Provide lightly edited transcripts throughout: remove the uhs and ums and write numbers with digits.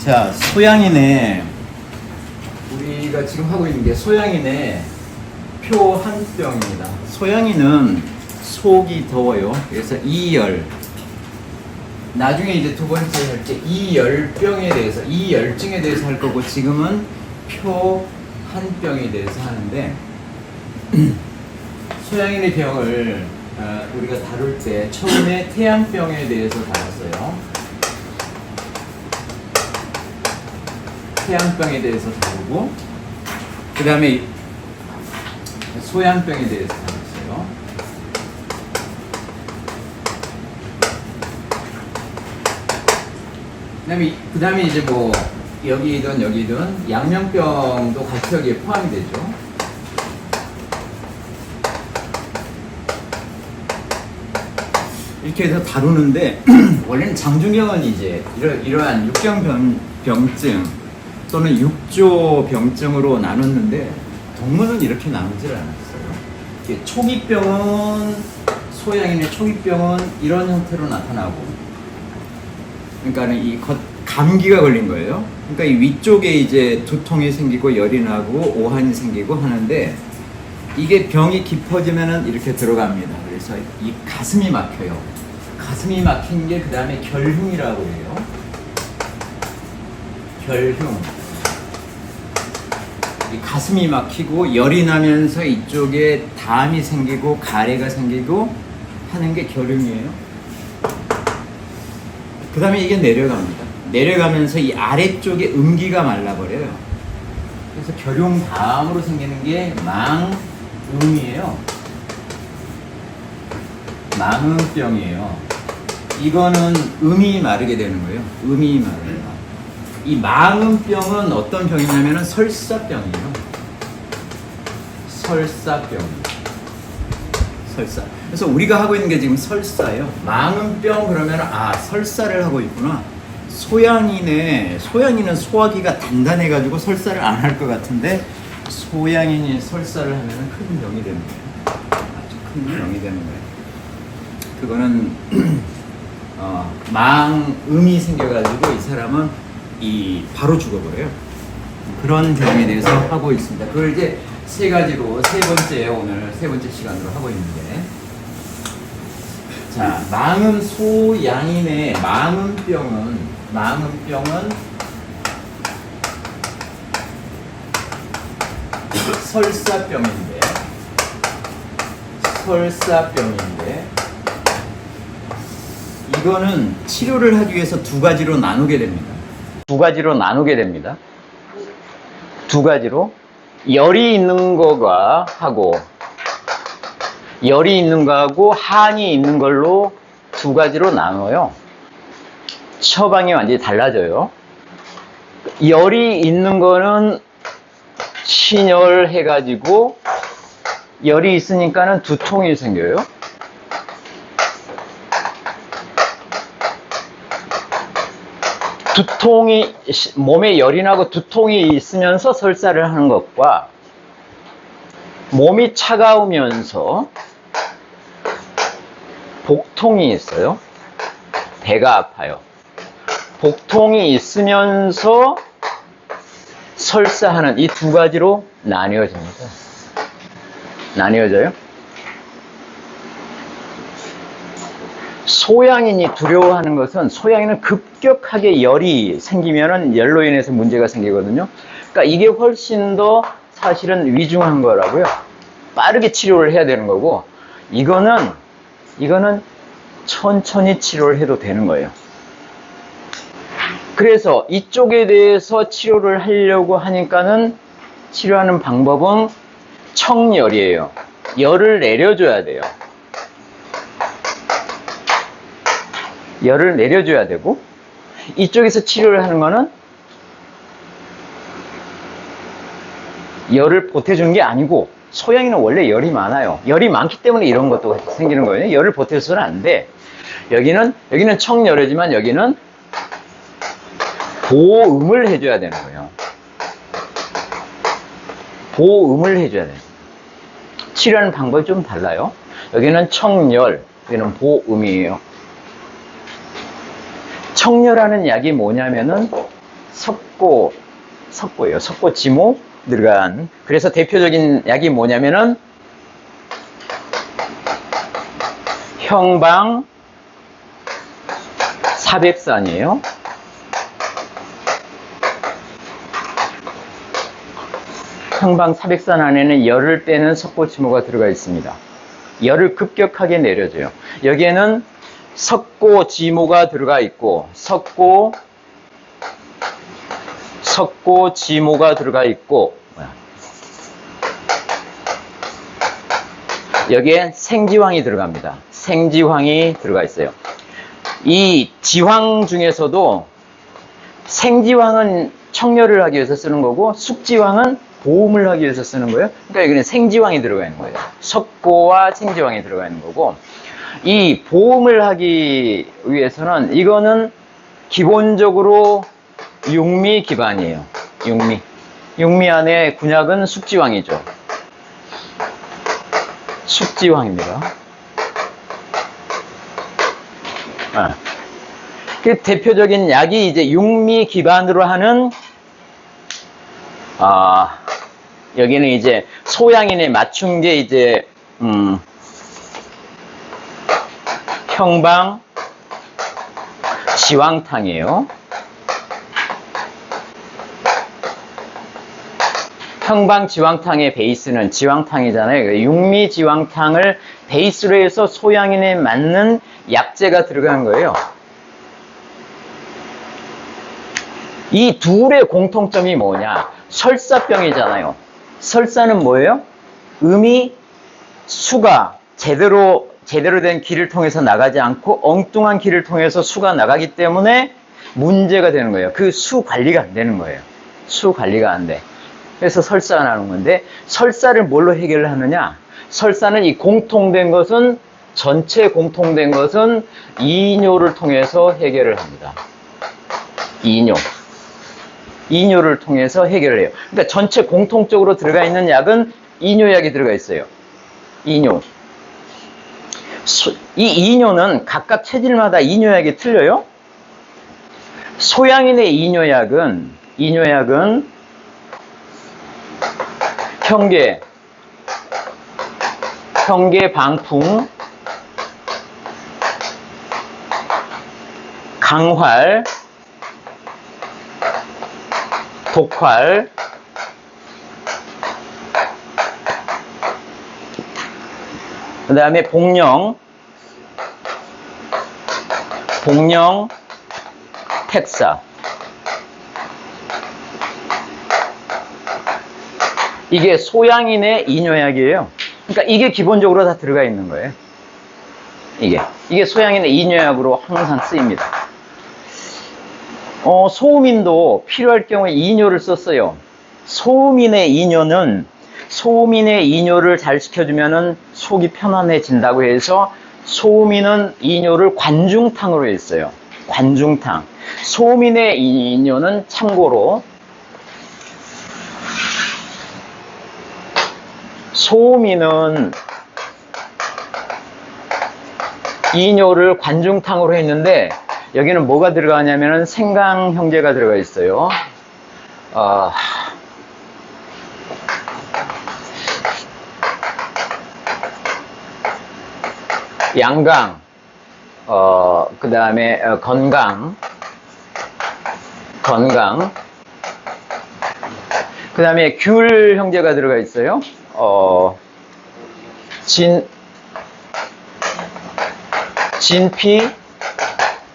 자, 소양인의 우리가 지금 하고 있는 게 소양인의 표한병입니다. 소양인은 속이 더워요. 그래서 이열. 나중에 이제 두 번째 할 때 이열병에 대해서, 이열증에 대해서 할 거고, 지금은 표한병에 대해서 하는데, 소양인의 병을 우리가 다룰 때 처음에 태양병에 대해서 다뤘어요. 태양병에 대해서 다루고, 그 다음에 소양병에 대해서 다뤘어요. 그 다음에 이제 뭐 여기든 양명병도 같이 여기에 포함이 되죠. 이렇게 해서 다루는데 원래는 장중경은 이제 이러한 육경병증 또는 육조병증으로 나눴는데 동물은 이렇게 나누질 않았어요. 초기병은, 소양인의 초기병은 이런 형태로 나타나고, 그러니까 감기가 걸린 거예요. 그러니까 이 위쪽에 이제 두통이 생기고 열이 나고 오한이 생기고 하는데, 이게 병이 깊어지면은 이렇게 들어갑니다. 그래서 이 가슴이 막혀요. 가슴이 막힌 게 그 다음에 결흉이라고 해요. 결흉. 이 가슴이 막히고 열이 나면서 이쪽에 담이 생기고 가래가 생기고 하는 게 결흉이에요. 그 다음에 이게 내려갑니다. 내려가면서 이 아래쪽에 음기가 말라버려요. 그래서 결흉 다음으로 생기는 게 망음이에요. 망음병이에요. 이거는 음이 마르게 되는 거예요. 음이 마르요. 이 망음병은 어떤 병이냐면 설사병이에요. 설사병. 설사. 그래서 우리가 하고 있는 게 지금 설사예요. 망음병 그러면 설사를 하고 있구나. 소양인은 소화기가 단단해가지고 설사를 안 할 것 같은데, 소양인이 설사를 하면 큰 병이 되는 거예요. 아주 큰 병이 되는 거예요. 그거는 망음이 생겨가지고 이 사람은 바로 죽어버려요. 그런 병에 대해서 하고 있습니다. 그걸 이제 세 가지로 오늘 세 번째 시간으로 하고 있는데, 자, 소양인의 망음병은 설사병인데 이거는 치료를 하기 위해서 두 가지로 나누게 됩니다. 두 가지로 열이 있는 거하고 한이 있는 걸로 두 가지로 나눠요. 처방이 완전히 달라져요. 열이 있는 거는 신열해가지고 열이 있으니까는 두통이 생겨요. 몸에 열이 나고 두통이 있으면서 설사를 하는 것과, 몸이 차가우면서 복통이 있어요. 배가 아파요. 복통이 있으면서 설사하는 이 두 가지로 나뉘어져요. 소양인이 두려워하는 것은, 소양인은 급격하게 열이 생기면은 열로 인해서 문제가 생기거든요. 그러니까 이게 훨씬 더 사실은 위중한 거라고요. 빠르게 치료를 해야 되는 거고, 이거는 천천히 치료를 해도 되는 거예요. 그래서 이쪽에 대해서 치료를 하려고 하니까는 치료하는 방법은 청열이에요. 열을 내려줘야 돼요. 열을 내려줘야 되고, 이쪽에서 치료를 하는 거는 열을 보태주는 게 아니고, 소양인은 원래 열이 많아요. 열이 많기 때문에 이런 것도 생기는 거예요. 열을 보태서는 안 돼. 여기는 청열이지만 여기는 보음을 해줘야 되는 거예요. 보음을 해줘야 돼요. 치료하는 방법이 좀 달라요. 여기는 청열, 여기는 보음이에요. 청열하는 약이 뭐냐면은 석고예요. 석고지모 들어간. 그래서 대표적인 약이 뭐냐면은 형방 사백산이에요. 형방 사백산 안에는 열을 빼는 석고지모가 들어가 있습니다. 열을 급격하게 내려줘요. 여기에는 석고지모가 들어가 있고 석고지모가 들어가 있고 여기에 생지황이 들어갑니다. 생지황이 들어가 있어요. 이 지황 중에서도 생지황은 청열을 하기 위해서 쓰는 거고 숙지황은 보음을 하기 위해서 쓰는 거예요. 그러니까 여기는 생지황이 들어가 있는 거예요. 석고와 생지황이 들어가 있는 거고, 이 보음을 하기 위해서는 이거는 기본적으로 육미 기반이에요. 육미 안에 군약은 숙지황이죠. 숙지황입니다. 그 대표적인 약이 이제 육미 기반으로 하는 여기는 이제 소양인에 맞춘 게 이제 형방 지황탕이에요. 형방 지황탕의 베이스는 지황탕이잖아요. 육미 지황탕을 베이스로 해서 소양인에 맞는 약재가 들어간 거예요. 이 둘의 공통점이 뭐냐? 설사병이잖아요. 설사는 뭐예요? 수가 제대로 된 길을 통해서 나가지 않고 엉뚱한 길을 통해서 수가 나가기 때문에 문제가 되는 거예요. 그 수 관리가 안 되는 거예요. 수 관리가 안 돼. 그래서 설사가 나는 건데, 설사를 뭘로 해결을 하느냐? 설사는 전체 공통된 것은 이뇨를 통해서 해결을 합니다. 이뇨를 통해서 해결을 해요. 그러니까 전체 공통적으로 들어가 있는 약은 이뇨약이 들어가 있어요. 이뇨. 이 이뇨는 각각 체질마다 이뇨약이 틀려요. 소양인의 이뇨약은 형계, 방풍, 강활, 독활, 그 다음에 복령, 택사. 이게 소양인의 이뇨약이에요. 그러니까 이게 기본적으로 다 들어가 있는 거예요. 이게 소양인의 이뇨약으로 항상 쓰입니다. 소음인도 필요할 경우에 이뇨를 썼어요. 소음인의 이뇨를 잘 시켜주면은 속이 편안해진다고 해서 소음인은 이뇨를 관중탕으로 했어요. 관중탕. 소음인의 이뇨는 참고로 소음인은 이뇨를 관중탕으로 했는데 여기는 뭐가 들어가냐면은 생강 형제가 들어가 있어요. 양강, 그 다음에 건강, 그 다음에 귤 형제가 들어가 있어요. 진피,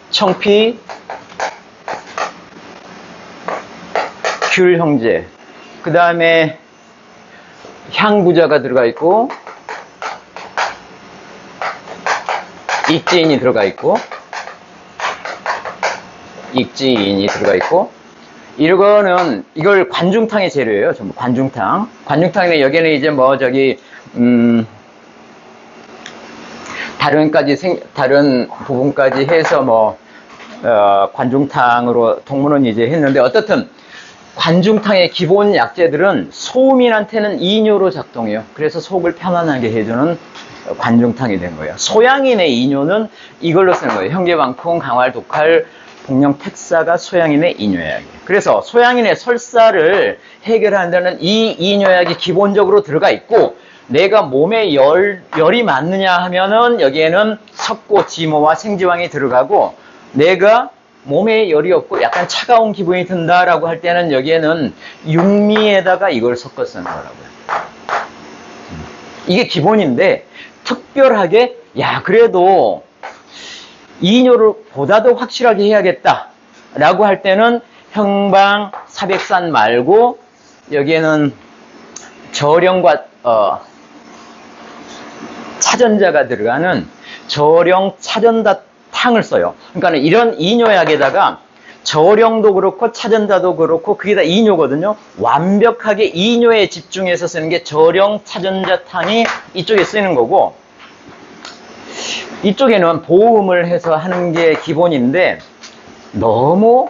청피, 귤 형제. 그 다음에 향부자가 들어가 있고, 익지인이 들어가 있고, 이걸 관중탕의 재료예요. 전부 관중탕. 관중탕에 여기는 이제 다른 부분까지 해서 관중탕으로 동문은 이제 했는데, 어떻든 관중탕의 기본 약재들은 소음인한테는 이뇨로 작동해요. 그래서 속을 편안하게 해주는 관중탕이 된 거예요. 소양인의 이뇨는 이걸로 쓰는 거예요. 형계방풍, 강활, 독활, 동령 택사가 소양인의 이뇨약이에요. 그래서 소양인의 설사를 해결하는 데는 이 이뇨약이 기본적으로 들어가 있고, 내가 몸에 열이 많느냐 하면은 여기에는 석고, 지모와 생지황이 들어가고, 내가 몸에 열이 없고 약간 차가운 기분이 든다라고 할 때는 여기에는 육미에다가 이걸 섞어 쓰는 거라고요. 이게 기본인데, 특별하게 그래도 이뇨를 보다도 확실하게 해야겠다 라고 할 때는 형방, 사백산 말고 여기에는 저령과 차전자가 들어가는 저령 차전다탕을 써요. 그러니까 이런 이뇨약에다가 저령도 그렇고 차전자도 그렇고 그게 다 이뇨거든요. 완벽하게 이뇨에 집중해서 쓰는 게 저령 차전자탕이 이쪽에 쓰이는 거고, 이쪽에는 보음을 해서 하는 게 기본인데, 너무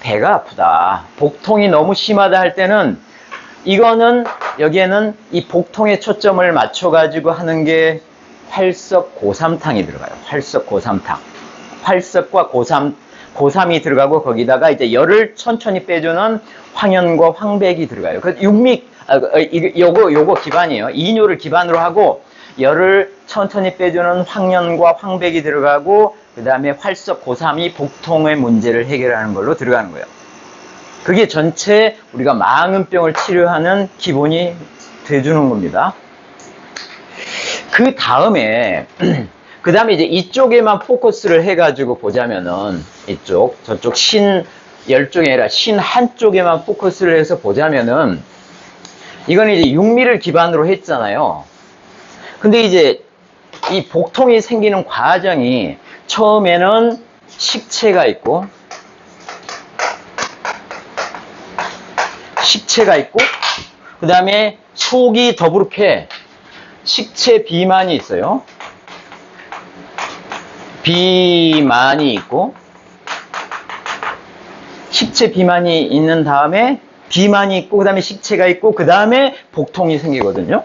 배가 아프다, 복통이 너무 심하다 할 때는 이거는 여기에는 이 복통에 초점을 맞춰 가지고 하는 게 활석고삼탕이 들어가요. 활석고삼탕. 활석과 고삼이 들어가고 거기다가 이제 열을 천천히 빼주는 황연과 황백이 들어가요. 그 요거 기반이에요. 이뇨를 기반으로 하고 열을 천천히 빼주는 황연과 황백이 들어가고, 그 다음에 활석 고삼이 복통의 문제를 해결하는 걸로 들어가는 거예요. 그게 전체 우리가 망은병을 치료하는 기본이 돼주는 겁니다. 그 다음에 이제 이쪽에만 포커스를 해가지고 보자면은, 저쪽 신 10쪽이 아니라 신 한쪽에만 포커스를 해서 보자면은, 이건 이제 육미를 기반으로 했잖아요. 근데 이제 이 복통이 생기는 과정이 처음에는 식체가 있고, 그 다음에 속이 더부룩해 식체 비만이 있어요. 비만이 있고, 식체 비만이 있는 다음에 비만이 있고, 그 다음에 식체가 있고, 그 다음에 복통이 생기거든요.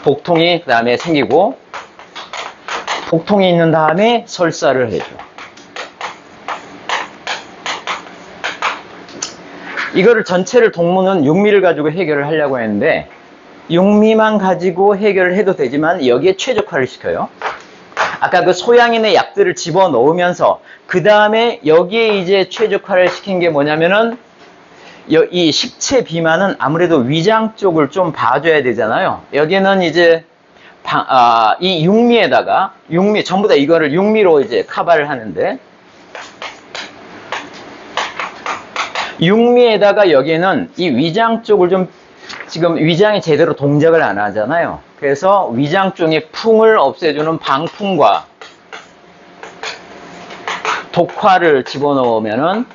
복통이 그 다음에 생기고, 복통이 있는 다음에 설사를 해줘. 이거를 전체를 동문은 육미를 가지고 해결을 하려고 했는데, 육미만 가지고 해결을 해도 되지만 여기에 최적화를 시켜요. 아까 그 소양인의 약들을 집어넣으면서 그 다음에 여기에 이제 최적화를 시킨 게 뭐냐면은, 이 식체 비만은 아무래도 위장 쪽을 좀 봐줘야 되잖아요. 여기는 이제 이 육미에다가 전부 다 이거를 육미로 이제 커버를 하는데, 육미에다가 여기는 이 위장 쪽을 좀, 지금 위장이 제대로 동작을 안 하잖아요. 그래서 위장 쪽에 풍을 없애주는 방풍과 독화를 집어넣으면은,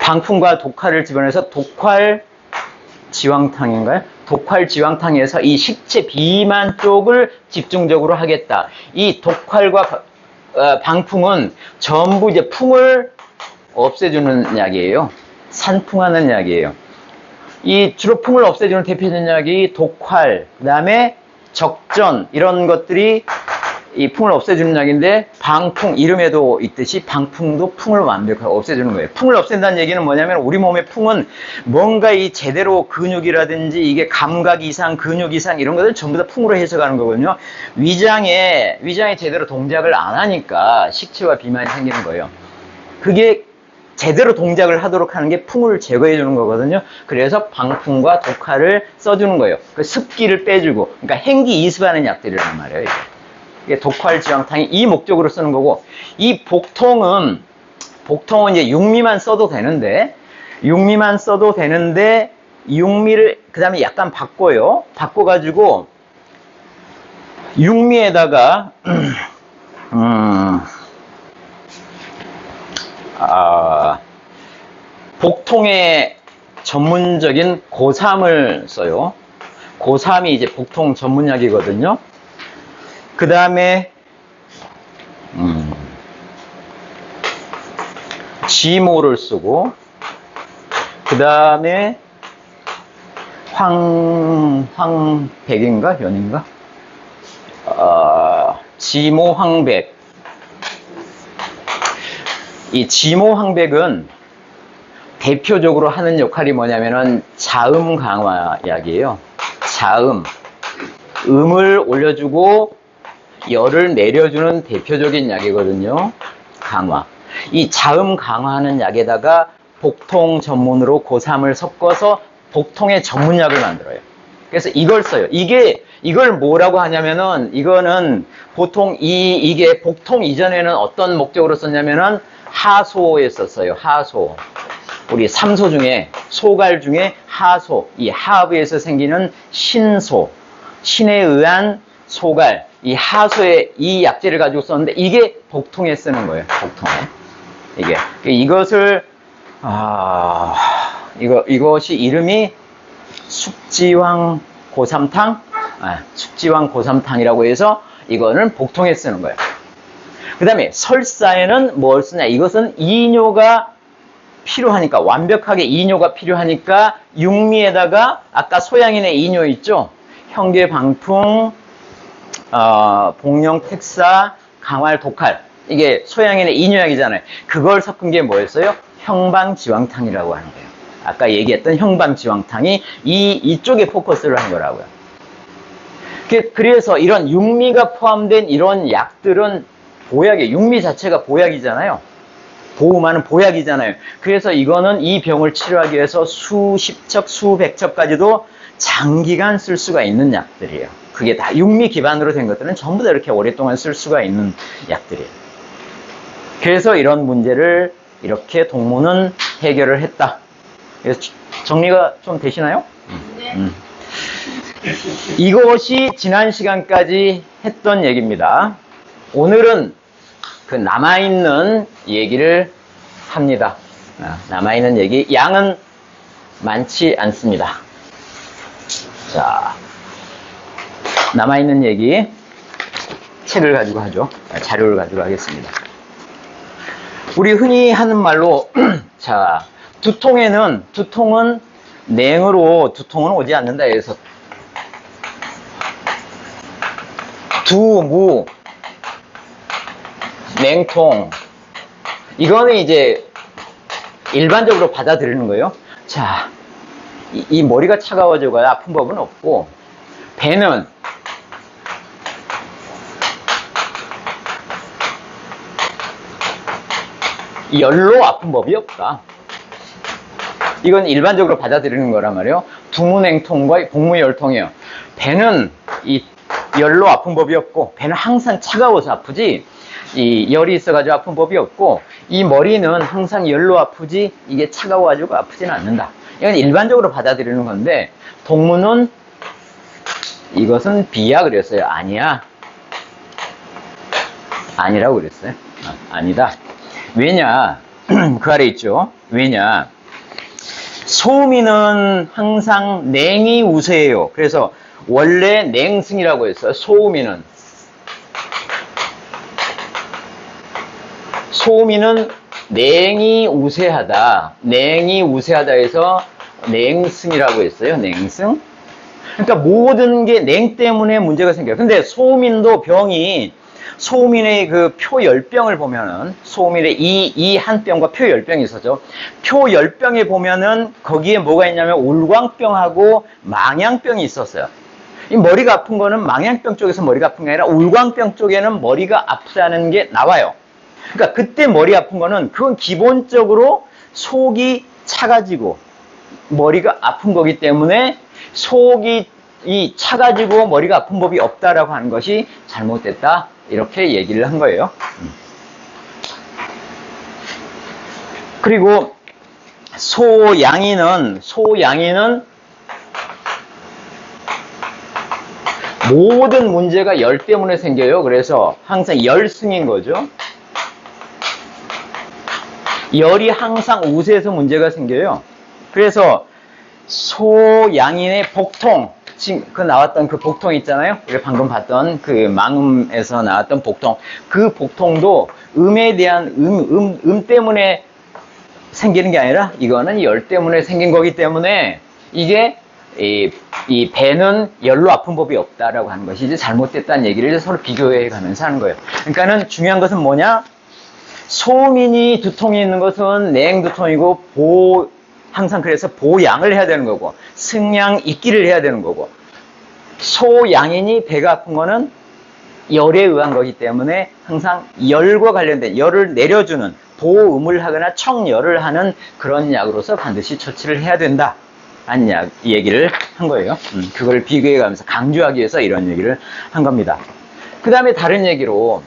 방풍과 독화를 집어넣어서 독활지황탕인가요? 독활지황탕에서 이 식체 비만 쪽을 집중적으로 하겠다. 이 독활과 방풍은 전부 이제 풍을 없애주는 약이에요. 산풍하는 약이에요. 이 주로 풍을 없애주는 대표적인 약이 독활, 그 다음에 적전, 이런 것들이 이 풍을 없애주는 약인데, 방풍, 이름에도 있듯이 방풍도 풍을 완벽하게 없애주는 거예요. 풍을 없앤다는 얘기는 뭐냐면, 우리 몸의 풍은 뭔가 이 제대로 근육이라든지 이게 감각 이상, 근육 이상 이런 것들 전부 다 풍으로 해석하는 거거든요. 위장에 제대로 동작을 안 하니까 식체와 비만이 생기는 거예요. 그게 제대로 동작을 하도록 하는 게 풍을 제거해 주는 거거든요. 그래서 방풍과 독화를 써주는 거예요. 그 습기를 빼주고, 그러니까 행기 이습하는 약들이란 말이에요. 이게 독활지황탕이 이 목적으로 쓰는 거고, 이 복통은 이제 육미만 써도 되는데, 육미를 그 다음에 약간 바꿔가지고 육미에다가 복통의 전문적인 고삼을 써요. 고삼이 이제 복통 전문약이거든요. 그 다음에 지모를 쓰고, 그 다음에 황백인가 연인가 지모황백. 이 지모황백은 대표적으로 하는 역할이 뭐냐면은 자음 강화약이에요. 자음. 음을 올려주고 열을 내려주는 대표적인 약이거든요. 강화. 이 자음 강화하는 약에다가 복통 전문으로 고3을 섞어서 복통의 전문약을 만들어요. 그래서 이걸 써요. 이걸 뭐라고 하냐면은, 이거는 보통 이게 복통 이전에는 어떤 목적으로 썼냐면은 하소에 썼어요. 하소. 우리 삼소 중에, 소갈 중에 하소. 이 하부에서 생기는 신소. 신에 의한 소갈. 이 하소에 이 약재를 가지고 썼는데 이게 복통에 쓰는 거예요. 복통에. 이것을, 이것이 이름이 숙지황 고삼탕? 숙지황 고삼탕이라고 해서 이거는 복통에 쓰는 거예요. 그 다음에 설사에는 뭘 쓰냐? 이것은 이뇨가 필요하니까, 완벽하게 이뇨가 필요하니까 육미에다가 아까 소양인의 이뇨 있죠? 형계 방풍, 복령 택사, 강활 독할. 이게 소양인의 이뇨약이잖아요. 그걸 섞은 게 뭐였어요? 형방지왕탕이라고 하는 거예요. 아까 얘기했던 형방지왕탕이 이쪽에 포커스를 한 거라고요. 그래서 이런 육미가 포함된 이런 약들은 보약이에요. 육미 자체가 보약이잖아요. 보호하는 보약이잖아요. 그래서 이거는 이 병을 치료하기 위해서 수십 첩, 수백 첩까지도 장기간 쓸 수가 있는 약들이에요. 그게 다 육미 기반으로 된 것들은 전부 다 이렇게 오랫동안 쓸 수가 있는 약들이에요. 그래서 이런 문제를 이렇게 동문은 해결을 했다. 그래서 정리가 좀 되시나요? 네. 이것이 지난 시간까지 했던 얘기입니다. 오늘은 그 남아있는 얘기를 합니다. 남아있는 얘기, 양은 많지 않습니다. 자, 남아있는 얘기, 책을 가지고 하죠. 자료를 가지고 하겠습니다. 우리 흔히 하는 말로, 자, 두통은 냉으로 두통은 오지 않는다 해서 두무 냉통, 이거는 이제 일반적으로 받아들이는 거예요. 자, 이 머리가 차가워져가지고 아픈 법은 없고, 배는 열로 아픈 법이 없다. 이건 일반적으로 받아들이는 거란 말이에요. 두무냉통과 복무열통이에요. 배는 이 열로 아픈 법이 없고, 배는 항상 차가워서 아프지, 이 열이 있어가지고 아픈 법이 없고, 이 머리는 항상 열로 아프지 이게 차가워가지고 아프지는 않는다. 이건 일반적으로 받아들이는 건데, 동문은 이것은 B야 그랬어요. 아니야. 아니라고 그랬어요. 아니다. 왜냐? 그 아래 있죠. 왜냐? 소음인은 항상 냉이 우세해요. 그래서 원래 냉승이라고 했어요. 소음인은 냉이 우세하다. 냉이 우세하다 해서 냉승이라고 했어요. 냉승. 그러니까 모든 게 냉 때문에 문제가 생겨요. 근데 소음인도 병이, 소음인의 그 표열병을 보면은, 소음인의 이 한 병과 표열병이 있었죠. 표열병에 보면은 거기에 뭐가 있냐면 울광병하고 망향병이 있었어요. 이 머리가 아픈 거는 망향병 쪽에서 머리가 아픈 게 아니라 울광병 쪽에는 머리가 아프다는 게 나와요. 그러니까 그때 머리 아픈 거는 그건 기본적으로 속이 차가지고 머리가 아픈 거기 때문에, 속이 차가지고 머리가 아픈 법이 없다라고 하는 것이 잘못됐다. 이렇게 얘기를 한 거예요. 그리고 소양이는 모든 문제가 열 때문에 생겨요. 그래서 항상 열승인 거죠. 열이 항상 우세해서 문제가 생겨요. 그래서 소양인의 복통, 지금 그 나왔던 그 복통 있잖아요. 우리가 방금 봤던 그 망음에서 나왔던 복통. 그 복통도 음에 대한 음 때문에 생기는 게 아니라 이거는 열 때문에 생긴 거기 때문에 이게 이 배는 열로 아픈 법이 없다라고 하는 것이 이제 잘못됐다는 얘기를 서로 비교해 가면서 하는 거예요. 그러니까는 중요한 것은 뭐냐? 소민이 두통이 있는 것은 냉두통이고 항상 그래서 보양을 해야 되는 거고, 승양 입기를 해야 되는 거고, 소양인이 배가 아픈 거는 열에 의한 거기 때문에 항상 열과 관련된 열을 내려주는 보음을 하거나 청열을 하는 그런 약으로서 반드시 처치를 해야 된다. 한 얘기를 한 거예요. 그걸 비교해 가면서 강조하기 위해서 이런 얘기를 한 겁니다. 그 다음에 다른 얘기로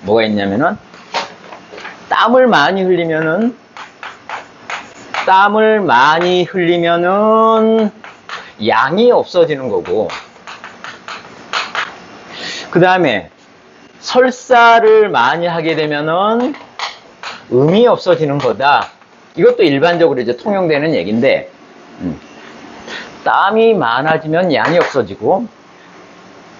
뭐가 있냐면은 땀을 많이 흘리면은 양이 없어지는 거고, 그 다음에 설사를 많이 하게 되면은 음이 없어지는 거다. 이것도 일반적으로 이제 통용되는 얘기인데, 땀이 많아지면 양이 없어지고,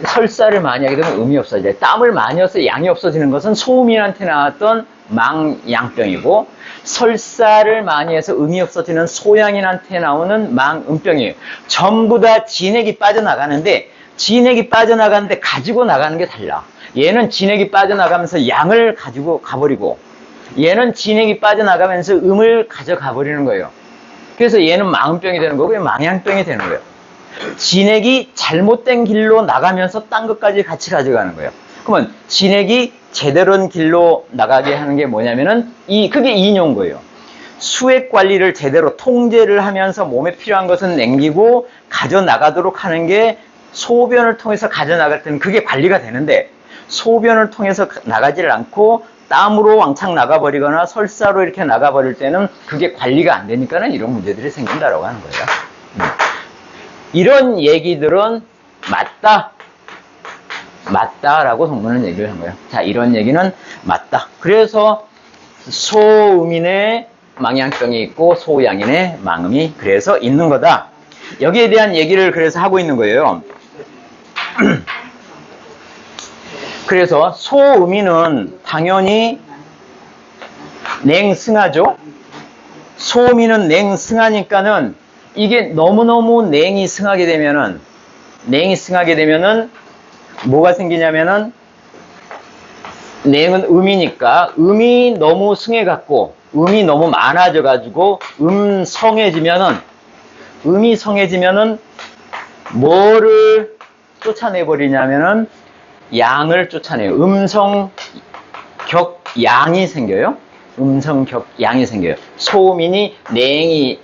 설사를 많이 하게 되면 음이 없어져요. 땀을 많이 흘려서 양이 없어지는 것은 소음인한테 나왔던 망양병이고, 설사를 많이 해서 음이 없어지는 소양인한테 나오는 망음병이에요. 전부 다 진액이 빠져나가는데, 가지고 나가는 게 달라. 얘는 진액이 빠져나가면서 양을 가지고 가버리고, 얘는 진액이 빠져나가면서 음을 가져가 버리는 거예요. 그래서 얘는 망음병이 되는 거고, 얘는 망양병이 되는 거예요. 진액이 잘못된 길로 나가면서 딴 것까지 같이 가져가는 거예요. 그러면 진액이 제대로 된 길로 나가게 하는 게 뭐냐면은 그게 이뇨인 거예요. 수액 관리를 제대로 통제를 하면서 몸에 필요한 것은 남기고 가져나가도록 하는 게 소변을 통해서 가져나갈 때는 그게 관리가 되는데, 소변을 통해서 나가지를 않고 땀으로 왕창 나가버리거나 설사로 이렇게 나가버릴 때는 그게 관리가 안 되니까는 이런 문제들이 생긴다라고 하는 거예요. 이런 얘기들은 맞다라고 성문은 얘기를 한 거예요. 자, 이런 얘기는 맞다. 그래서 소음인의 망양병이 있고 소양인의 망음이 그래서 있는 거다. 여기에 대한 얘기를 그래서 하고 있는 거예요. 그래서 소음인은 당연히 냉승하죠. 소음인은 냉승하니까는 이게 너무너무 냉이 승하게 되면은 뭐가 생기냐면은, 냉은 음이니까 음이 너무 승해갖고 음이 너무 많아져가지고 음이 성해지면은 뭐를 쫓아내버리냐면은 양을 쫓아내요. 음성격양이 생겨요. 음성격양이 생겨요. 소음인이 냉이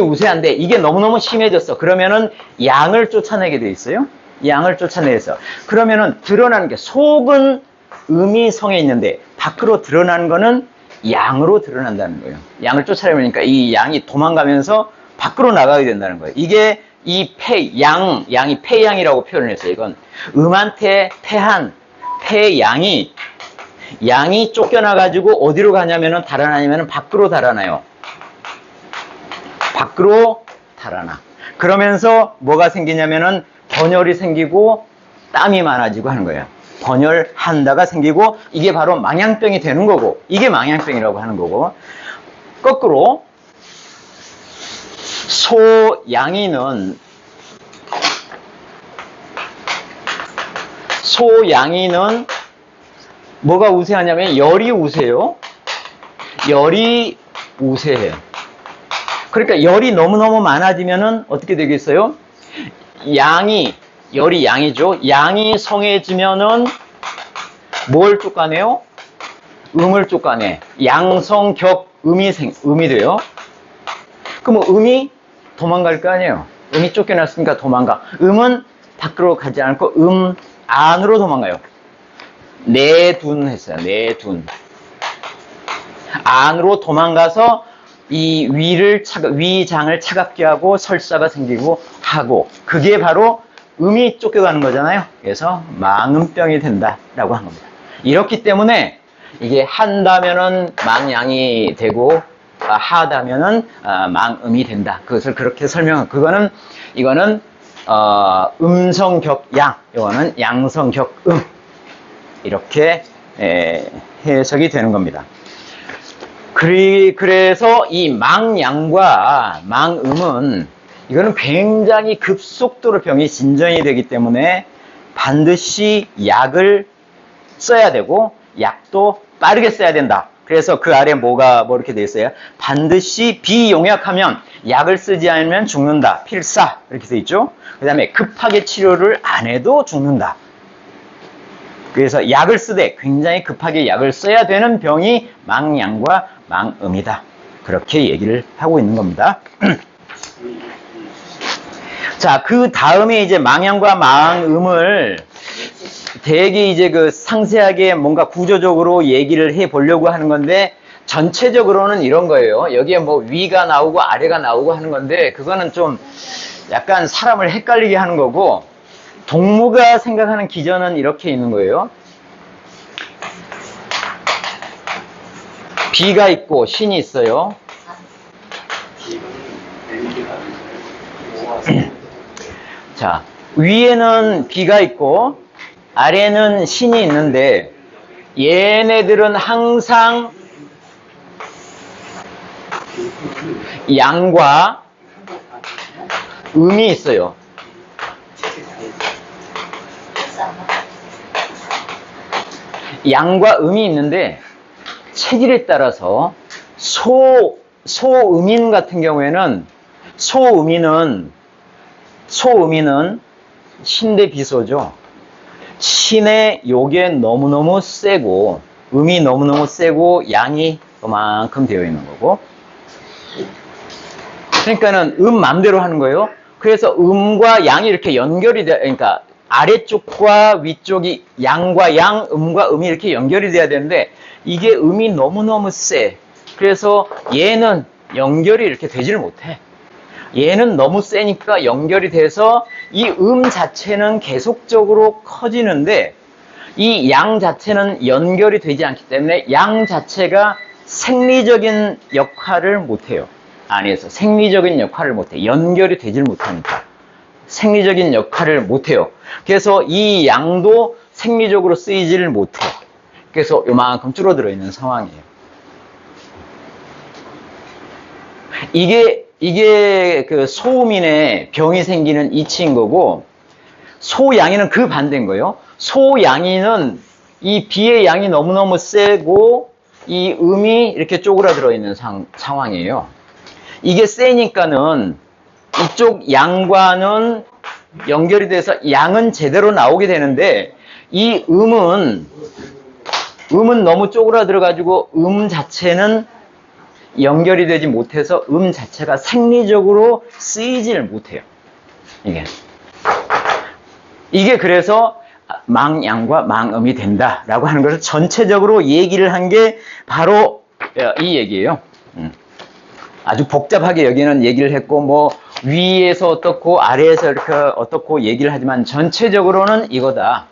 우세한데 이게 너무너무 심해졌어. 그러면은 양을 쫓아내게 돼 있어요. 양을 쫓아내서. 그러면은 드러나는 게, 속은 음이 성에 있는데 밖으로 드러나는 거는 양으로 드러난다는 거예요. 양을 쫓아내니까 이 양이 도망가면서 밖으로 나가게 된다는 거예요. 이게 이 양이 폐양이라고 표현을 했어요. 이건 음한테 양이 쫓겨나가지고 어디로 가냐면은 달아나냐면은 밖으로 달아나요. 밖으로 달아나. 그러면서 뭐가 생기냐면은 번열이 생기고 땀이 많아지고 하는 거예요. 번열한다가 생기고, 이게 바로 망양병이 되는 거고, 이게 망양병이라고 하는 거고, 거꾸로 소양인은 뭐가 우세하냐면 열이 우세요. 열이 우세해요. 그러니까 열이 너무너무 많아지면은 어떻게 되겠어요? 열이 양이죠. 양이 성해지면은 뭘 쫓아내요? 음을 쫓아내. 양성격음이 돼요. 그럼 음이 도망갈 거 아니에요. 음이 쫓겨났으니까 도망가. 음은 밖으로 가지 않고 안으로 도망가요. 내둔했어요. 내둔. 안으로 도망가서 이 위장을 차갑게 하고 설사가 생기고 하고, 그게 바로 음이 쫓겨가는 거잖아요. 그래서 망음병이 된다라고 한 겁니다. 이렇기 때문에 이게 한다면은 망양이 되고 하다면은 망음이 된다. 그것을 그렇게 이거는 음성격양, 이거는 양성격음, 이렇게 해석이 되는 겁니다. 그래서 이 망양과 망음은 이거는 굉장히 급속도로 병이 진전이 되기 때문에 반드시 약을 써야 되고 약도 빠르게 써야 된다. 그래서 그 아래 뭐 이렇게 돼 있어요? 반드시 비용약하면 약을 쓰지 않으면 죽는다. 필사 이렇게 돼 있죠. 그 다음에 급하게 치료를 안 해도 죽는다. 그래서 약을 쓰되 굉장히 급하게 약을 써야 되는 병이 망양과 망음이다. 그렇게 얘기를 하고 있는 겁니다. 자, 그 다음에 이제 망양과 망음을 되게 이제 그 상세하게 뭔가 구조적으로 얘기를 해 보려고 하는 건데, 전체적으로는 이런 거예요. 여기에 뭐 위가 나오고 아래가 나오고 하는 건데, 그거는 좀 약간 사람을 헷갈리게 하는 거고, 동무가 생각하는 기전은 이렇게 있는 거예요. 비가 있고 신이 있어요. 자, 위에는 비가 있고 아래는 신이 있는데, 얘네들은 항상 양과 음이 있어요. 양과 음이 있는데, 체질에 따라서 소음인 같은 경우에는 소음인은 신대 비소죠. 신의 요게 너무너무 세고 음이 너무너무 세고 양이 그만큼 되어 있는 거고, 그러니까는 음 맘대로 하는 거예요. 그래서 음과 양이 이렇게 연결이 돼, 그러니까 아래쪽과 위쪽이 양과 양, 음과 음이 이렇게 연결이 돼야 되는데, 이게 음이 너무너무 세. 그래서 얘는 연결이 이렇게 되지를 못해. 얘는 너무 세니까 연결이 돼서 이 음 자체는 계속적으로 커지는데, 이 양 자체는 연결이 되지 않기 때문에 양 자체가 생리적인 역할을 못해요. 안에서 생리적인 역할을 못해. 연결이 되질 못하니까 생리적인 역할을 못해요. 그래서 이 양도 생리적으로 쓰이지를 못해. 그래서 요만큼 줄어들어 있는 상황이에요. 이게 그 소음인의 병이 생기는 이치인 거고, 소양이는 그 반대인 거예요. 소양이는 이 비의 양이 너무너무 세고 이 음이 이렇게 쪼그라들어 있는 상황이에요. 이게 세니까는 이쪽 양과는 연결이 돼서 양은 제대로 나오게 되는데, 이 음은 너무 쪼그라들어 가지고 음 자체는 연결이 되지 못해서 음 자체가 생리적으로 쓰이지를 못해요. 이게 그래서 망양과 망음이 된다라고 하는 것을 전체적으로 얘기를 한 게 바로 이 얘기예요. 아주 복잡하게 여기는 얘기를 했고, 뭐 위에서 어떻고 아래에서 이렇게 어떻고 얘기를 하지만 전체적으로는 이거다.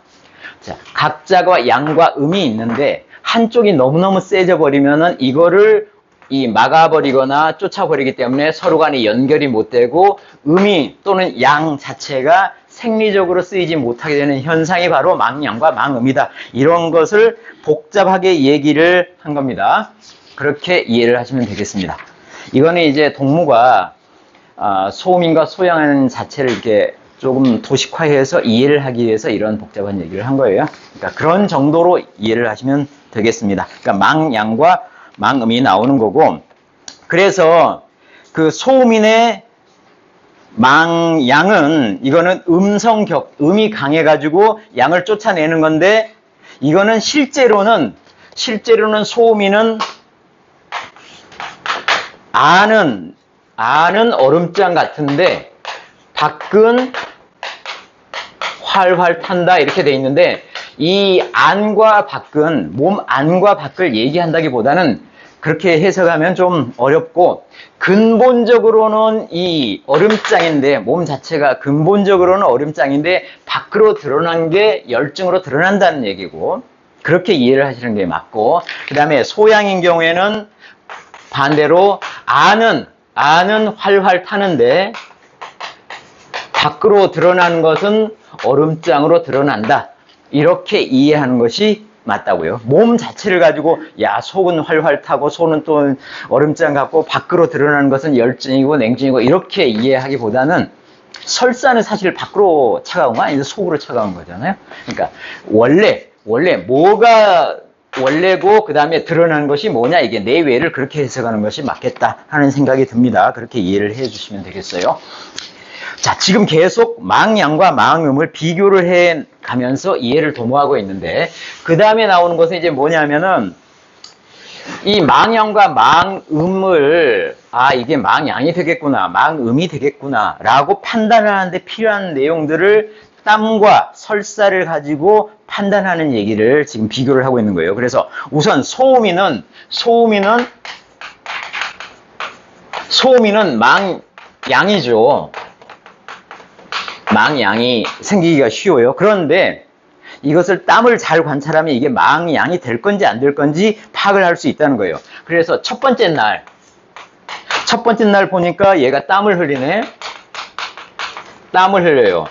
자, 각자가 양과 음이 있는데 한쪽이 너무너무 세져 버리면은 이거를 막아버리거나 쫓아버리기 때문에 서로 간에 연결이 못 되고 음이 또는 양 자체가 생리적으로 쓰이지 못하게 되는 현상이 바로 망양과 망음이다. 이런 것을 복잡하게 얘기를 한 겁니다. 그렇게 이해를 하시면 되겠습니다. 이거는 이제 동무가 소음인과 소양인 자체를 이렇게 조금 도식화해서 이해를 하기 위해서 이런 복잡한 얘기를 한 거예요. 그러니까 그런 정도로 이해를 하시면 되겠습니다. 그러니까 망양과 망음이 나오는 거고, 그래서 그 소음인의 망양은 이거는 음이 강해가지고 양을 쫓아내는 건데, 이거는 실제로는 소음인은 안은 얼음장 같은데 밖은 활활 탄다 이렇게 돼 있는데, 이 안과 밖은 몸 안과 밖을 얘기한다기보다는 그렇게 해석하면 좀 어렵고, 근본적으로는 이 얼음장인데, 몸 자체가 근본적으로는 얼음장인데 밖으로 드러난 게 열증으로 드러난다는 얘기고, 그렇게 이해를 하시는 게 맞고, 그 다음에 소양인 경우에는 반대로 안은 활활 타는데 밖으로 드러나는 것은 얼음장으로 드러난다. 이렇게 이해하는 것이 맞다고요. 몸 자체를 가지고 야 속은 활활 타고 손은 또 얼음장 같고 밖으로 드러나는 것은 열증이고 냉증이고 이렇게 이해하기보다는 설사는 사실 밖으로 차가운 거 아니죠. 속으로 차가운 거잖아요. 그러니까 원래 뭐가 원래고 그 다음에 드러나는 것이 뭐냐 이게 내외를 그렇게 해석하는 것이 맞겠다 하는 생각이 듭니다. 그렇게 이해를 해주시면 되겠어요. 자, 지금 계속 망양과 망음을 비교를 해 가면서 이해를 도모하고 있는데, 그 다음에 나오는 것은 이제 뭐냐면은, 이 망양과 망음을, 이게 망양이 되겠구나, 망음이 되겠구나, 라고 판단하는데 필요한 내용들을 땀과 설사를 가지고 판단하는 얘기를 지금 비교를 하고 있는 거예요. 그래서 우선 소음이는 망양이죠. 망양이 생기기가 쉬워요. 그런데 이것을 땀을 잘 관찰하면 이게 망양이 될 건지 안 될 건지 파악을 할 수 있다는 거예요. 그래서 첫 번째 날 보니까 얘가 땀을 흘리네. 땀을 흘려요.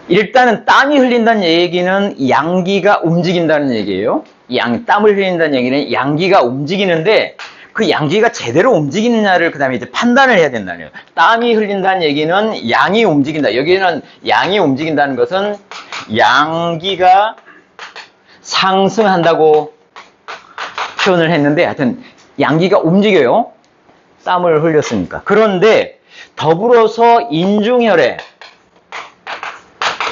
일단은 땀이 흘린다는 얘기는 양기가 움직인다는 얘기예요. 땀을 흘린다는 얘기는 양기가 움직이는데 그 양기가 제대로 움직이느냐를 그 다음에 이제 판단을 해야 된다는 거예요. 땀이 흘린다는 얘기는 양이 움직인다. 여기는 양이 움직인다는 것은 양기가 상승한다고 표현을 했는데 하여튼 양기가 움직여요. 땀을 흘렸으니까. 그런데 더불어서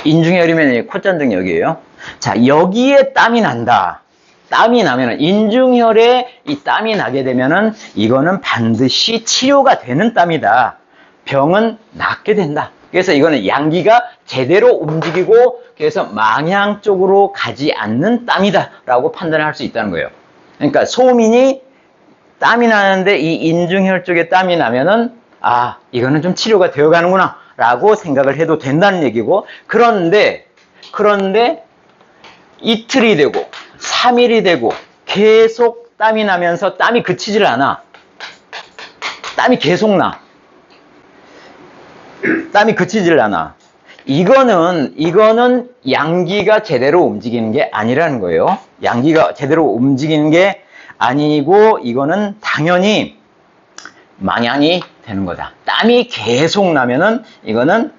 인중혈이면 콧잔등 여기에요. 자, 여기에 땀이 난다. 땀이 나면은 인중혈에 이 땀이 나게 되면은 이거는 반드시 치료가 되는 땀이다. 병은 낫게 된다. 그래서 이거는 양기가 제대로 움직이고 그래서 망양 쪽으로 가지 않는 땀이다라고 판단할 수 있다는 거예요. 그러니까 소민이 땀이 나는데 이 인중혈 쪽에 땀이 나면은 이거는 좀 치료가 되어 가는구나 라고 생각을 해도 된다는 얘기고, 그런데 이틀이 되고 3일이 되고 계속 땀이 나면서 땀이 그치질 않아. 땀이 계속 나. 땀이 그치질 않아. 이거는 양기가 제대로 움직이는 게 아니라는 거예요. 양기가 제대로 움직이는 게 아니고 이거는 당연히 망양이 되는 거다. 땀이 계속 나면은 이거는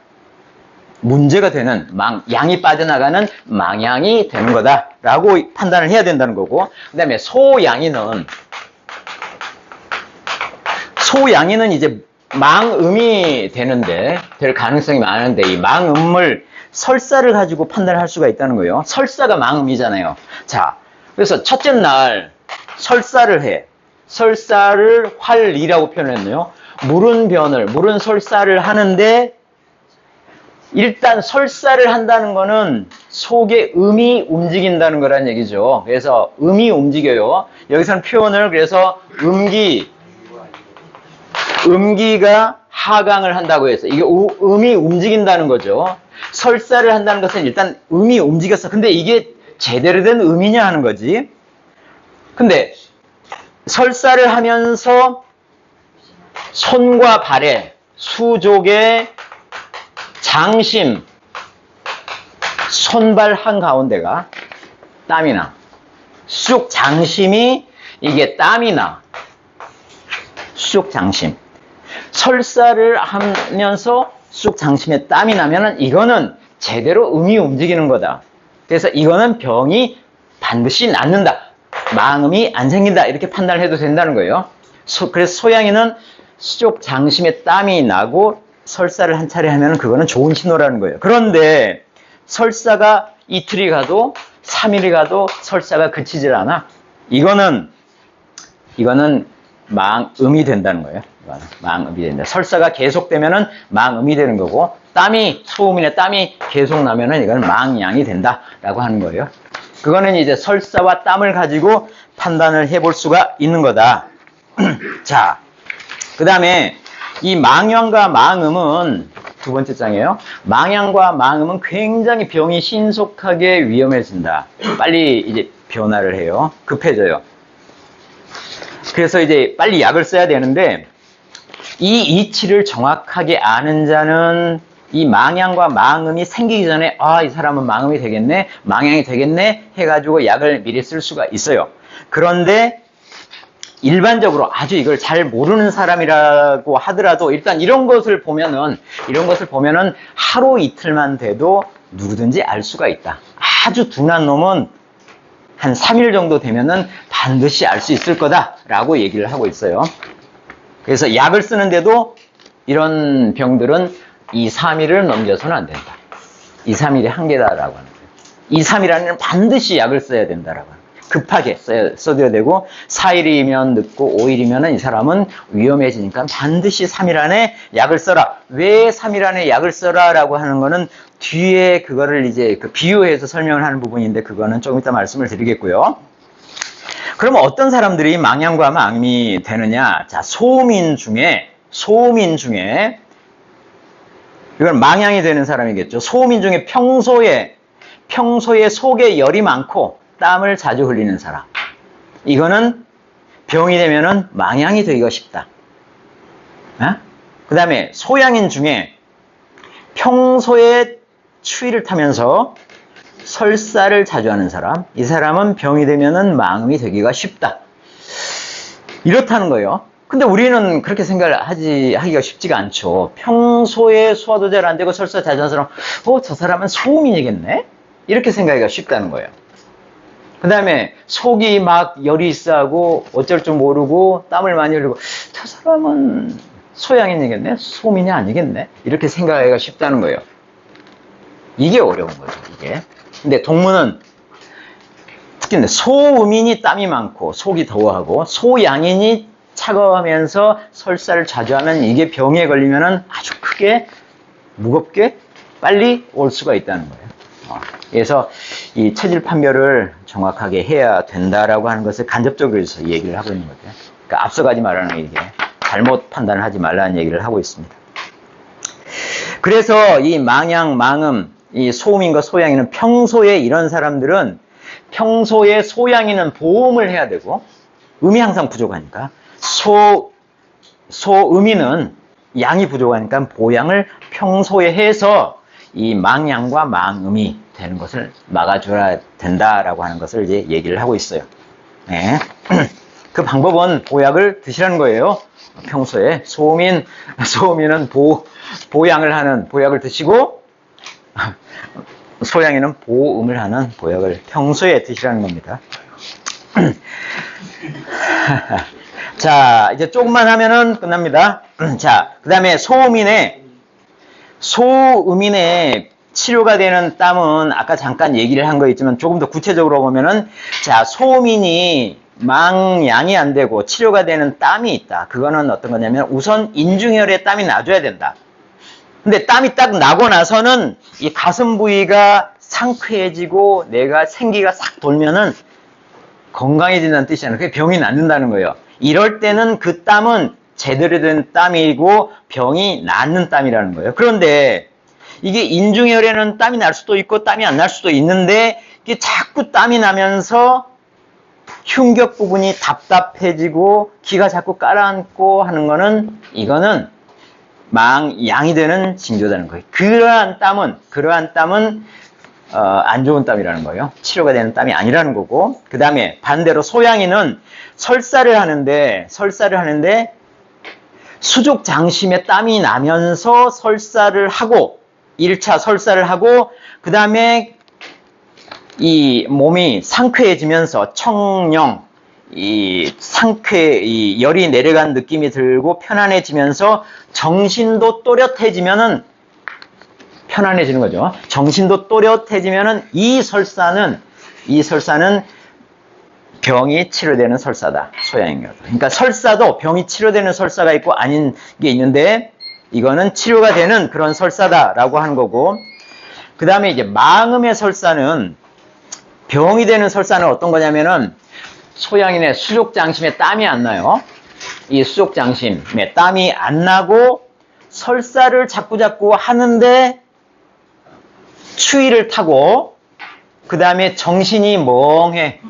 문제가 되는 양이 빠져나가는 망양이 되는 거다라고 판단을 해야 된다는 거고, 그 다음에 소양이는 이제 망음이 될 가능성이 많은데 이 망음을 설사를 가지고 판단할 수가 있다는 거예요. 설사가 망음이잖아요. 자, 그래서 첫째 날 설사를 활리라고 표현했네요. 물은 설사를 하는데 일단 설사를 한다는 거는 속에 음이 움직인다는 거란 얘기죠. 그래서 음이 움직여요. 여기서는 표현을 그래서 음기가 하강을 한다고 해서 이게 음이 움직인다는 거죠. 설사를 한다는 것은 일단 음이 움직였어. 근데 이게 제대로 된 음이냐 하는 거지. 근데 설사를 하면서 손과 발에 수족의 장심, 손발 한가운데가 땀이 나. 수족 장심이 이게 땀이 나. 수족 장심. 설사를 하면서 수족 장심에 땀이 나면은 이거는 제대로 음이 움직이는 거다. 그래서 이거는 병이 반드시 낫는다. 망음이 안 생긴다. 이렇게 판단을 해도 된다는 거예요. 그래서 소양이는 수족 장심에 땀이 나고 설사를 한 차례 하면 그거는 좋은 신호라는 거예요. 그런데 설사가 이틀이 가도 3일이 가도 설사가 그치질 않아. 이거는 망음이 된다는 거예요. 망음이 된다. 설사가 계속되면은 망음이 되는 거고, 소음이나 땀이 계속 나면은 이건 망양이 된다라고 하는 거예요. 그거는 이제 설사와 땀을 가지고 판단을 해볼 수가 있는 거다. 자, 그 다음에 이 망양과 망음은 두 번째 장이에요. 망양과 망음은 굉장히 병이 신속하게 위험해진다. 빨리 이제 변화를 해요. 급해져요. 그래서 이제 빨리 약을 써야 되는데 이 이치를 정확하게 아는 자는 이 망양과 망음이 생기기 전에 아, 이 사람은 망음이 되겠네, 망양이 되겠네 해가지고 약을 미리 쓸 수가 있어요. 그런데 일반적으로 아주 이걸 잘 모르는 사람이라고 하더라도 일단 이런 것을 보면은 하루 이틀만 돼도 누구든지 알 수가 있다. 아주 둔한 놈은 한 3일 정도 되면은 반드시 알 수 있을 거다라고 얘기를 하고 있어요. 그래서 약을 쓰는데도 이런 병들은 2, 3일을 넘겨서는 안 된다. 2, 3일이 한계다라고 하는 거예요. 2, 3일 안에는 반드시 약을 써야 된다라고 하는 거예요. 급하게 써줘야 되고 4일이면 늦고 5일이면 이 사람은 위험해지니까 반드시 3일 안에 약을 써라. 왜 3일 안에 약을 써라 라고 하는 거는 뒤에 그거를 이제 그 비유해서 설명을 하는 부분인데 그거는 조금 이따 말씀을 드리겠고요. 그러면 어떤 사람들이 망양과 망음이 되느냐? 자, 소민 중에 이건 망양이 되는 사람이겠죠. 소민 중에 평소에 속에 열이 많고 땀을 자주 흘리는 사람. 이거는 병이 되면은 망양이 되기가 쉽다. 그 다음에 소양인 중에 평소에 추위를 타면서 설사를 자주 하는 사람. 이 사람은 병이 되면은 망음이 되기가 쉽다. 이렇다는 거예요. 근데 우리는 그렇게 생각을 하기가 쉽지가 않죠. 평소에 소화도 잘 안 되고 설사 자주 하는 사람, 저 사람은 소음인이겠네? 이렇게 생각하기가 쉽다는 거예요. 그 다음에 속이 막 열이 있어하고 어쩔 줄 모르고 땀을 많이 흘리고 저 사람은 소양인이겠네? 소민이 아니겠네? 이렇게 생각하기가 쉽다는 거예요. 이게 어려운 거죠, 이게. 근데 동문은 특히 소음인이 땀이 많고 속이 더워하고 소양인이 차가워하면서 설사를 자주 하면 이게 병에 걸리면은 아주 크게 무겁게 빨리 올 수가 있다는 거예요. 그래서 이 체질 판별을 정확하게 해야 된다라고 하는 것을 간접적으로 해서 얘기를 하고 있는 거죠. 그러니까 앞서가지 말라는 얘기, 잘못 판단을 하지 말라는 얘기를 하고 있습니다. 그래서 이 망양, 망음, 이 소음인과 소양인은 평소에 이런 사람들은 평소에 소양인은 보험을 해야 되고 음이 항상 부족하니까 소음인은 양이 부족하니까 보양을 평소에 해서 이 망양과 망음이 되는 것을 막아줘야 된다라고 하는 것을 이제 얘기를 하고 있어요. 네. 그 방법은 보약을 드시라는 거예요. 평소에 소음인은 보양을 하는 보약을 드시고 소양인은 보음을 하는 보약을 평소에 드시라는 겁니다. 자, 이제 조금만 하면은 끝납니다. 자, 그 다음에 소음인의 치료가 되는 땀은 아까 잠깐 얘기를 한 거 있지만 조금 더 구체적으로 보면은 자, 소음인이 망양이 안 되고 치료가 되는 땀이 있다. 그거는 어떤 거냐면 우선 인중혈에 땀이 나줘야 된다. 근데 땀이 딱 나고 나서는 이 가슴 부위가 상쾌해지고 내가 생기가 싹 돌면은 건강해진다는 뜻이잖아요. 그게 병이 낫는다는 거예요. 이럴 때는 그 땀은 제대로 된 땀이고 병이 낫는 땀이라는 거예요. 그런데 이게 인중혈에는 땀이 날 수도 있고 땀이 안 날 수도 있는데 이게 자꾸 땀이 나면서 흉격 부분이 답답해지고 기가 자꾸 깔아앉고 하는 거는 이거는 망양이 되는 징조라는 거예요. 그러한 땀은 안 좋은 땀이라는 거예요. 치료가 되는 땀이 아니라는 거고. 그 다음에 반대로 소양인은 설사를 하는데 수족 장심에 땀이 나면서 설사를 하고 1차 설사를 하고 그 다음에 이 몸이 상쾌해지면서 청령 이 열이 내려간 느낌이 들고 편안해지면서 정신도 또렷해지면은 편안해지는 거죠. 정신도 또렷해지면은 이 설사는 병이 치료되는 설사다. 소양인경. 그러니까 설사도 병이 치료되는 설사가 있고 아닌 게 있는데 이거는 치료가 되는 그런 설사다라고 하는 거고. 그 다음에 이제 망음의 설사는 병이 되는 설사는 어떤 거냐면은 소양인의 수족장심에 땀이 안 나요. 이 수족장심에 땀이 안 나고 설사를 자꾸 하는데 추위를 타고 그 다음에 정신이 멍해.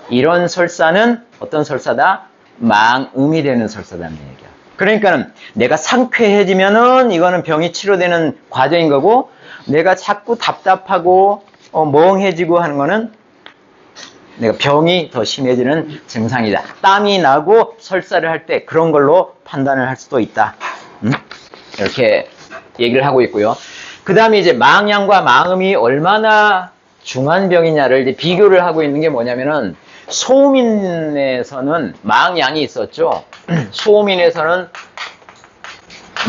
이런 설사는 어떤 설사다? 망음이 되는 설사다는 얘기야. 그러니까는 내가 상쾌해지면은 이거는 병이 치료되는 과정인 거고, 내가 자꾸 답답하고 멍해지고 하는 거는 내가 병이 더 심해지는 증상이다. 땀이 나고 설사를 할 때 그런 걸로 판단을 할 수도 있다. 이렇게 얘기를 하고 있고요. 그 다음에 이제 망양과 망음이 얼마나 중한 병이냐를 이제 비교를 하고 있는 게 뭐냐면은, 소음인에서는 망양이 있었죠. 소음인에서는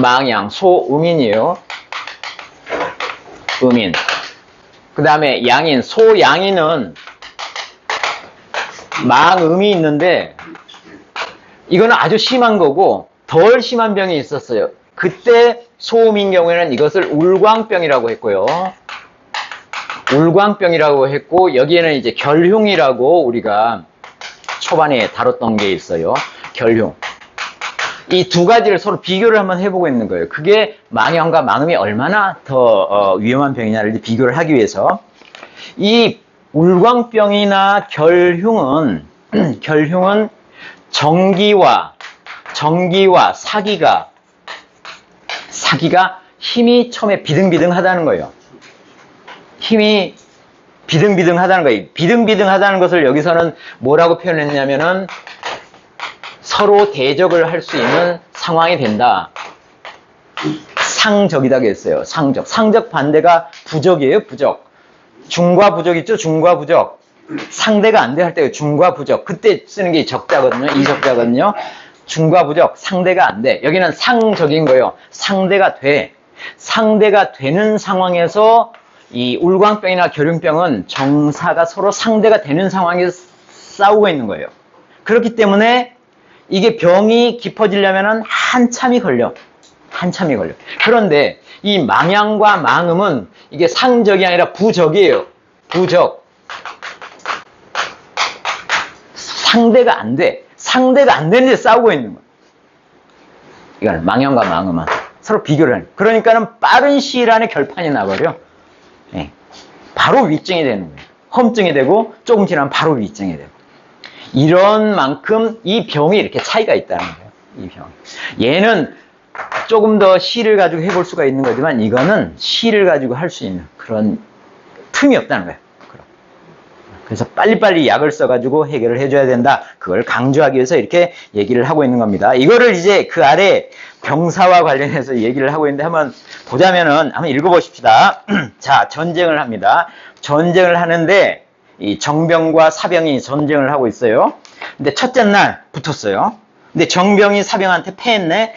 망양, 소음인이에요. 음인. 그 다음에 양인, 소양인은 망음이 있는데, 이거는 아주 심한 거고 덜 심한 병이 있었어요. 그때 소음인 경우에는 이것을 울광병이라고 했고요. 울광병이라고 했고, 여기에는 이제 결흉이라고 우리가 초반에 다뤘던 게 있어요. 결흉. 이 두 가지를 서로 비교를 한번 해보고 있는 거예요. 그게 망형과 망음이 얼마나 더 위험한 병이냐를 비교를 하기 위해서. 이 울광병이나 결흉은 전기와 사기가 힘이 처음에 비등비등하다는 거예요. 힘이 비등비등하다는 거예요. 비등비등하다는 것을 여기서는 뭐라고 표현했냐면은, 서로 대적을 할 수 있는 상황이 된다. 상적이다 그랬어요. 상적 반대가 부적이에요. 부적. 중과 부적 있죠. 중과 부적. 상대가 안 돼 할 때 중과 부적. 그때 쓰는 게 적자거든요. 이적자거든요. 중과 부적. 상대가 안 돼. 여기는 상적인 거예요. 상대가 돼. 상대가 되는 상황에서 이 울광병이나 결흉병은 정사가 서로 상대가 되는 상황에서 싸우고 있는 거예요. 그렇기 때문에 이게 병이 깊어지려면 한참이 걸려. 그런데 이 망양과 망음은 이게 상적이 아니라 부적이에요. 부적. 상대가 안 돼. 상대가 안 되는데 싸우고 있는 거예요. 이거는 망양과 망음은 서로 비교를 하는 거예요. 그러니까는 빠른 시일 안에 결판이 나버려. 네. 바로 위증이 되는 거예요. 험증이 되고 조금 지나면 바로 위증이 되고. 이런 만큼 이 병이 이렇게 차이가 있다는 거예요. 이 병. 얘는 조금 더 시를 가지고 해볼 수가 있는 거지만, 이거는 시를 가지고 할 수 있는 그런 틈이 없다는 거예요. 그래서 빨리빨리 약을 써가지고 해결을 해줘야 된다. 그걸 강조하기 위해서 이렇게 얘기를 하고 있는 겁니다. 이거를 이제 그 아래 병사와 관련해서 얘기를 하고 있는데, 한번 보자면은 한번 읽어보십시다. 자, 전쟁을 합니다. 전쟁을 하는데 이 정병과 사병이 전쟁을 하고 있어요. 근데 첫째 날 붙었어요. 근데 정병이 사병한테 패했네.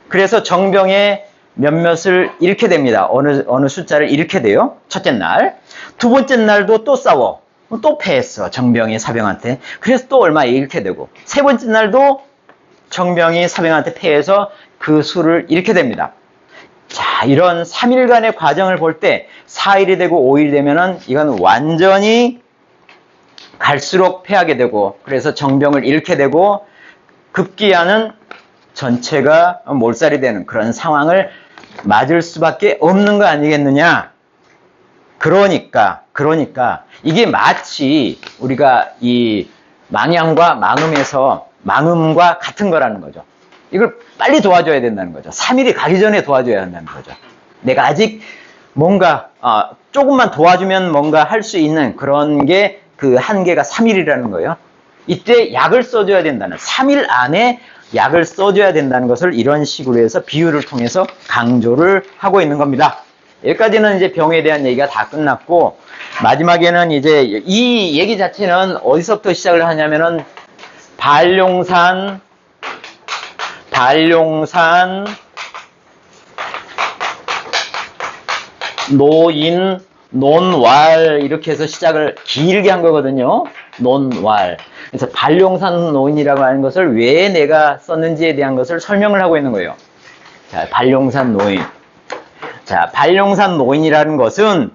그래서 정병의 몇몇을 잃게 됩니다. 어느 숫자를 잃게 돼요. 첫째 날. 두 번째 날도 또 싸워. 또 패했어. 정병이 사병한테. 그래서 또 얼마 잃게 되고. 세 번째 날도 정병이 사병한테 패해서 그 수를 잃게 됩니다. 자, 이런 3일간의 과정을 볼 때 4일이 되고 5일이 되면은 이건 완전히 갈수록 패하게 되고, 그래서 정병을 잃게 되고 급기야는 전체가 몰살이 되는 그런 상황을 맞을 수밖에 없는 거 아니겠느냐. 그러니까 이게 마치 우리가 이 망양과 망음에서 망음과 같은 거라는 거죠. 이걸 빨리 도와줘야 된다는 거죠. 3일이 가기 전에 도와줘야 한다는 거죠. 내가 아직 뭔가 조금만 도와주면 뭔가 할 수 있는 그런 게 그 한계가 3일이라는 거예요. 이때 약을 써줘야 된다는, 3일 안에 약을 써줘야 된다는 것을 이런 식으로 해서 비유를 통해서 강조를 하고 있는 겁니다. 여기까지는 이제 병에 대한 얘기가 다 끝났고, 마지막에는 이제 이 얘기 자체는 어디서부터 시작을 하냐면은 반룡산, 노인, 논왈 이렇게 해서 시작을 길게 한 거거든요. 논왈. 그래서 반룡산 노인이라고 하는 것을 왜 내가 썼는지에 대한 것을 설명을 하고 있는 거예요. 자, 반룡산 노인. 자, 반룡산 노인이라는 것은,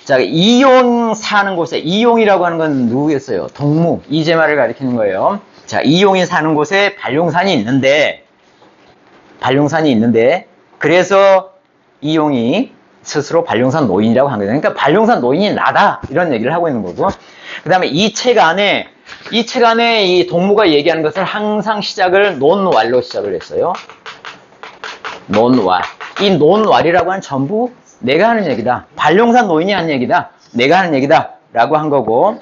자, 이용 사는 곳에, 이용이라고 하는 건 누구겠어요? 동무, 이재마를 가리키는 거예요. 자, 이용이 사는 곳에 반룡산이 있는데, 그래서 이용이 스스로 반룡산 노인이라고 한 거예요. 그러니까 반룡산 노인이 나다, 이런 얘기를 하고 있는 거고. 그 다음에 이 책 안에 이 책 안에 이 동무가 얘기하는 것을 항상 시작을 논왈로 시작을 했어요. 논왈. 이 논왈이라고 하는 전부 내가 하는 얘기다. 반룡산 노인이 하는 얘기다. 내가 하는 얘기다. 라고 한 거고,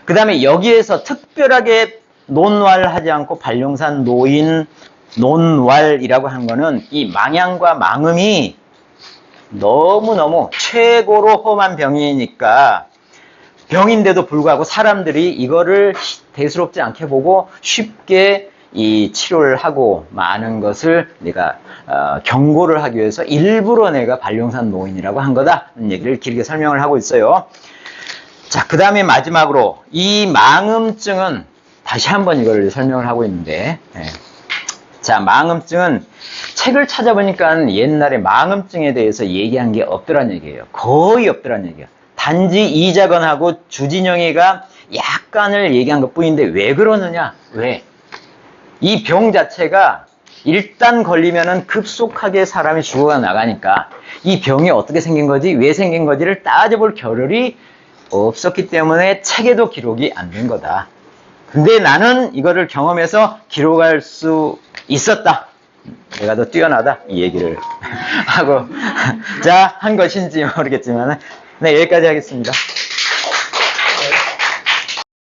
그 다음에 여기에서 특별하게 논왈하지 않고 반룡산 노인 논왈이라고 한 거는 이 망향과 망음이 너무너무 최고로 험한 병이니까, 병인데도 불구하고 사람들이 이거를 대수롭지 않게 보고 쉽게 이 치료를 하고 마는 것을 내가 경고를 하기 위해서 일부러 내가 반룡산 노인이라고 한 거다는 얘기를 길게 설명을 하고 있어요. 자, 그 다음에 마지막으로 이 망음증은 다시 한번 이걸 설명을 하고 있는데, 자, 망음증은 책을 찾아보니까 옛날에 망음증에 대해서 얘기한 게 없더란 얘기예요. 거의 없더란 얘기예요. 단지 이자건하고 주진영이가 약간을 얘기한 것 뿐인데 왜 그러느냐? 왜? 이 병 자체가 일단 걸리면은 급속하게 사람이 죽어가 나가니까 이 병이 어떻게 생긴 거지, 왜 생긴 거지를 따져볼 겨를이 없었기 때문에 책에도 기록이 안 된 거다. 근데 나는 이거를 경험해서 기록할 수 있었다. 내가 더 뛰어나다. 이 얘기를 하고 자, 한 것인지 모르겠지만 네, 여기까지 하겠습니다.